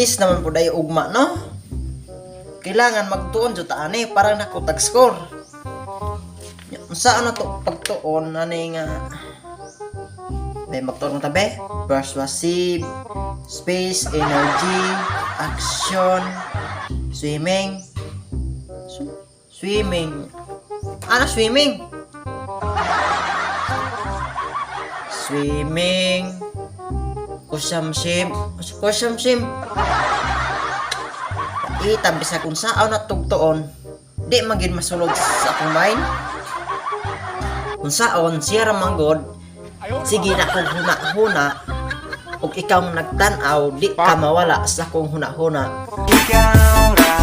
practice naman po dayo ugma, no? Kailangan magtuon jud ta ani para nako tag score. Unsa ano to pagtuon ani nga magtuon mo tabi? Persuasive, space, energy, action, swimming. Swimming. Ano swimming? Swimming. Kusamsim. Itab sa kung saan na tugtuon, di magin masulod sa akong mind. Kung saan siya ramangod, sige na kung huna-huna, ug ikaw nagtanaw, di ka mawala sa akong huna-huna. Ikaw ra,